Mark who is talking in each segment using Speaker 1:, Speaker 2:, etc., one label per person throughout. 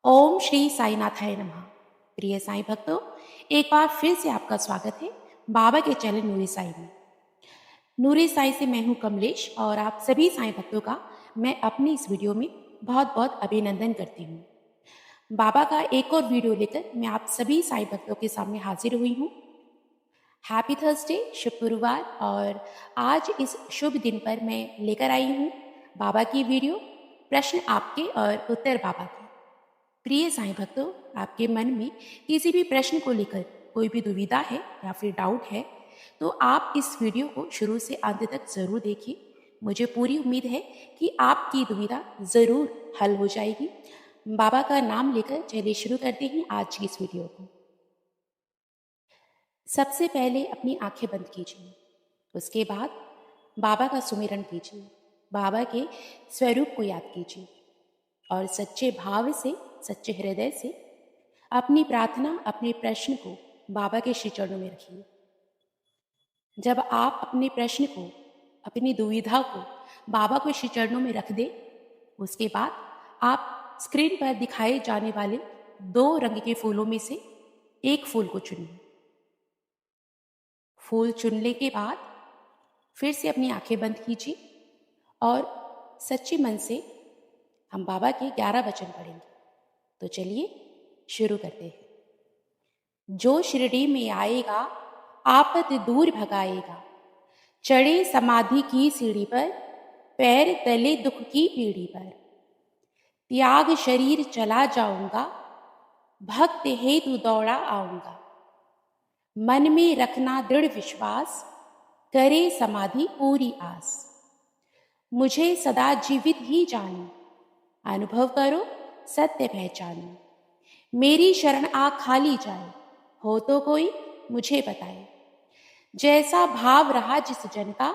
Speaker 1: ओम श्री साईनाथाय नमः। प्रिय साईं भक्तों, एक बार फिर से आपका स्वागत है बाबा के चैनल नूरी साई में। नूरी साई से मैं हूं कमलेश और आप सभी साईं भक्तों का मैं अपनी इस वीडियो में बहुत बहुत अभिनंदन करती हूं। बाबा का एक और वीडियो लेकर मैं आप सभी साईं भक्तों के सामने हाजिर हुई हूं। हैप्पी थर्सडे, शुभ गुरुवार। और आज इस शुभ दिन पर मैं लेकर आई हूं बाबा की वीडियो, प्रश्न आपके और उत्तर बाबा के। प्रिय साईं भक्तों, आपके मन में किसी भी प्रश्न को लेकर कोई भी दुविधा है या फिर डाउट है तो आप इस वीडियो को शुरू से अंत तक जरूर देखिए। मुझे पूरी उम्मीद है कि आपकी दुविधा जरूर हल हो जाएगी। बाबा का नाम लेकर चलिए शुरू करते हैं आज की इस वीडियो को। सबसे पहले अपनी आंखें बंद कीजिए। उसके बाद बाबा का सुमिरन कीजिए, बाबा के स्वरूप को याद कीजिए और सच्चे भाव से, सच्चे हृदय से अपनी प्रार्थना, अपने प्रश्न को बाबा के श्री चरणों में रखिए। जब आप अपने प्रश्न को, अपनी दुविधा को बाबा के श्री चरणों में रख दें, उसके बाद आप स्क्रीन पर दिखाए जाने वाले 2 रंग के फूलों में से एक फूल को चुनिए। फूल चुनने के बाद फिर से अपनी आंखें बंद कीजिए और सच्चे मन से हम बाबा के 11 वचन पढ़ेंगे। तो चलिए शुरू करते हैं। जो शिरडी में आएगा आपत दूर भगाएगा, चढ़े समाधि की सीढ़ी पर, पैर तले दुख की पीढ़ी पर, त्याग शरीर चला जाऊंगा, भक्त हेतु दौड़ा आऊंगा, मन में रखना दृढ़ विश्वास, करे समाधि पूरी आस, मुझे सदा जीवित ही जानो, अनुभव करो सत्य पहचानो, मेरी शरण आ खाली जाए, हो तो कोई मुझे बताए, जैसा भाव रहा जिस जन का,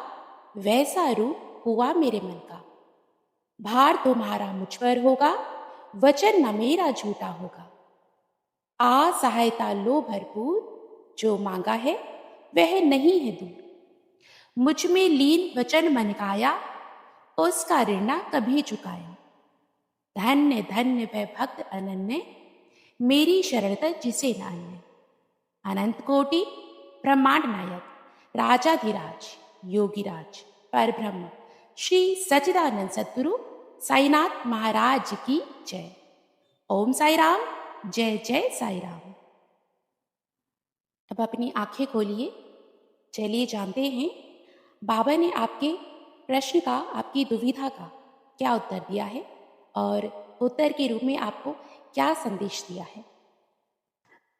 Speaker 1: वैसा रूप हुआ मेरे मन का, भार तुम्हारा मुझ पर होगा, वचन न मेरा झूठा होगा, आ सहायता लो भरपूर, जो मांगा है वह नहीं है दूर, मुझ में लीन वचन मन काया, उसका ऋण न कभी चुकाया, धन्य धन्य वह भक्त अनन्य, मेरी शरणत जिसे नान्य, अनंत कोटि ब्रह्मांड नायक, राजाधिराज योगीराज परब्रह्म श्री सच्चिदानंद सद्गुरु साईनाथ महाराज की जय। ओम साई राम, जय जय साई राम। अब अपनी आंखें खोलिए। चलिए जानते हैं बाबा ने आपके प्रश्न का, आपकी दुविधा का क्या उत्तर दिया है और उत्तर के रूप में आपको क्या संदेश दिया है।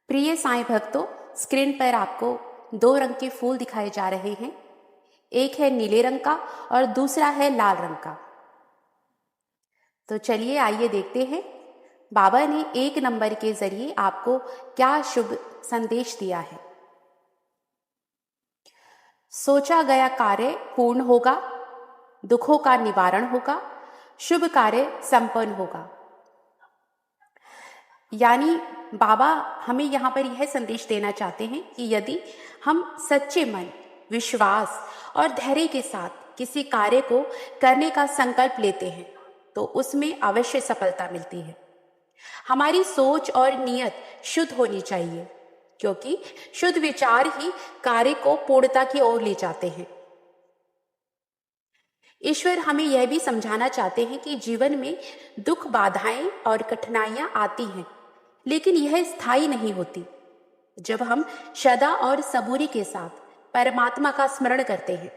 Speaker 1: प्रिय साईं भक्तों, स्क्रीन पर आपको 2 रंग के फूल दिखाए जा रहे हैं। एक है नीले रंग का और दूसरा है लाल रंग का। तो चलिए आइए देखते हैं बाबा ने 1 नंबर के जरिए आपको क्या शुभ संदेश दिया है। सोचा गया कार्य पूर्ण होगा, दुखों का निवारण होगा, शुभ कार्य संपन्न होगा। यानी बाबा हमें यहाँ पर यह संदेश देना चाहते हैं कि यदि हम सच्चे मन, विश्वास और धैर्य के साथ किसी कार्य को करने का संकल्प लेते हैं तो उसमें अवश्य सफलता मिलती है। हमारी सोच और नियत शुद्ध होनी चाहिए, क्योंकि शुद्ध विचार ही कार्य को पूर्णता की ओर ले जाते हैं। ईश्वर हमें यह भी समझाना चाहते हैं कि जीवन में दुख, बाधाएं और कठिनाइयां आती हैं, लेकिन यह स्थायी नहीं होती। जब हम श्रद्धा और सबूरी के साथ परमात्मा का स्मरण करते हैं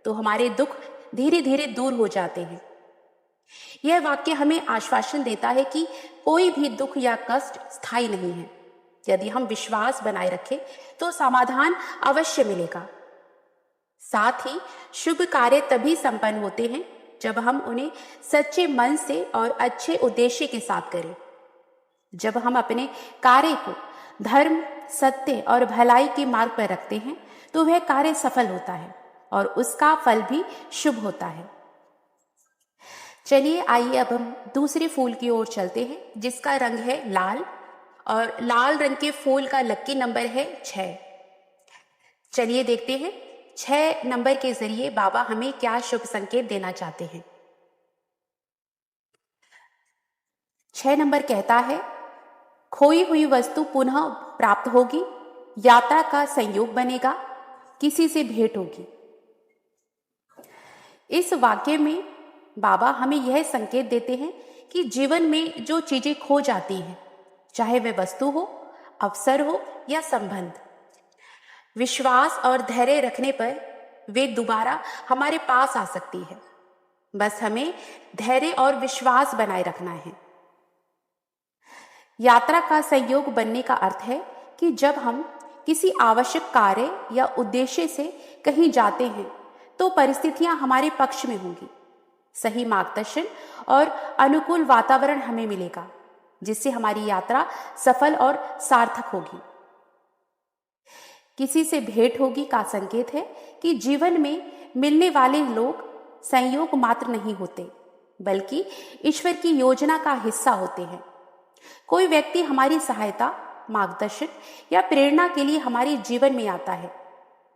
Speaker 1: तो हमारे दुख धीरे धीरे दूर हो जाते हैं। यह वाक्य हमें आश्वासन देता है कि कोई भी दुख या कष्ट स्थायी नहीं है। यदि हम विश्वास बनाए रखें तो समाधान अवश्य मिलेगा। साथ ही शुभ कार्य तभी संपन्न होते हैं जब हम उन्हें सच्चे मन से और अच्छे उद्देश्य के साथ करें। जब हम अपने कार्य को धर्म, सत्य और भलाई के मार्ग पर रखते हैं तो वह कार्य सफल होता है और उसका फल भी शुभ होता है। चलिए आइए अब हम दूसरे फूल की ओर चलते हैं जिसका रंग है लाल, और लाल रंग के फूल का लकी नंबर है 6। चलिए देखते हैं 6 नंबर के जरिए बाबा हमें क्या शुभ संकेत देना चाहते हैं। 6 नंबर कहता है, खोई हुई वस्तु पुनः प्राप्त होगी, यात्रा का संयोग बनेगा, किसी से भेंट होगी। इस वाक्य में बाबा हमें यह संकेत देते हैं कि जीवन में जो चीजें खो जाती हैं, चाहे वे वस्तु हो, अवसर हो या संबंध, विश्वास और धैर्य रखने पर वे दोबारा हमारे पास आ सकती है। बस हमें धैर्य और विश्वास बनाए रखना है। यात्रा का संयोग बनने का अर्थ है कि जब हम किसी आवश्यक कार्य या उद्देश्य से कहीं जाते हैं तो परिस्थितियां हमारे पक्ष में होंगी। सही मार्गदर्शन और अनुकूल वातावरण हमें मिलेगा, जिससे हमारी यात्रा सफल और सार्थक होगी। किसी से भेंट होगी का संकेत है कि जीवन में मिलने वाले लोग संयोग मात्र नहीं होते, बल्कि ईश्वर की योजना का हिस्सा होते हैं। कोई व्यक्ति हमारी सहायता, मार्गदर्शन या प्रेरणा के लिए हमारे जीवन में आता है।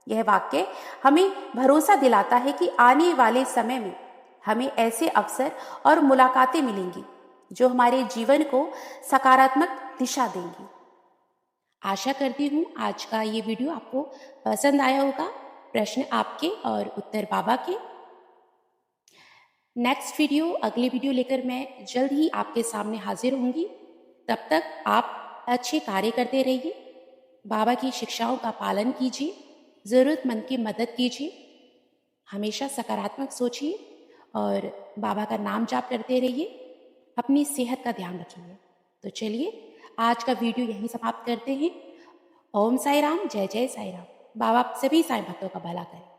Speaker 1: यह वाक्य हमें भरोसा दिलाता है कि आने वाले समय में हमें ऐसे अवसर और मुलाकातें मिलेंगी जो हमारे जीवन को सकारात्मक दिशा देंगी। आशा करती हूँ आज का ये वीडियो आपको पसंद आया होगा। प्रश्न आपके और उत्तर बाबा के। नेक्स्ट वीडियो, अगले वीडियो लेकर मैं जल्द ही आपके सामने हाजिर होंगी। तब तक आप अच्छे कार्य करते रहिए, बाबा की शिक्षाओं का पालन कीजिए, ज़रूरतमंद की मदद कीजिए, हमेशा सकारात्मक सोचिए और बाबा का नाम जाप करते रहिए। अपनी सेहत का ध्यान रखिए। तो चलिए आज का वीडियो यहीं समाप्त करते हैं। ओम साई राम, जय जय साई राम। बाबा सभी साईं भक्तों का भला करें।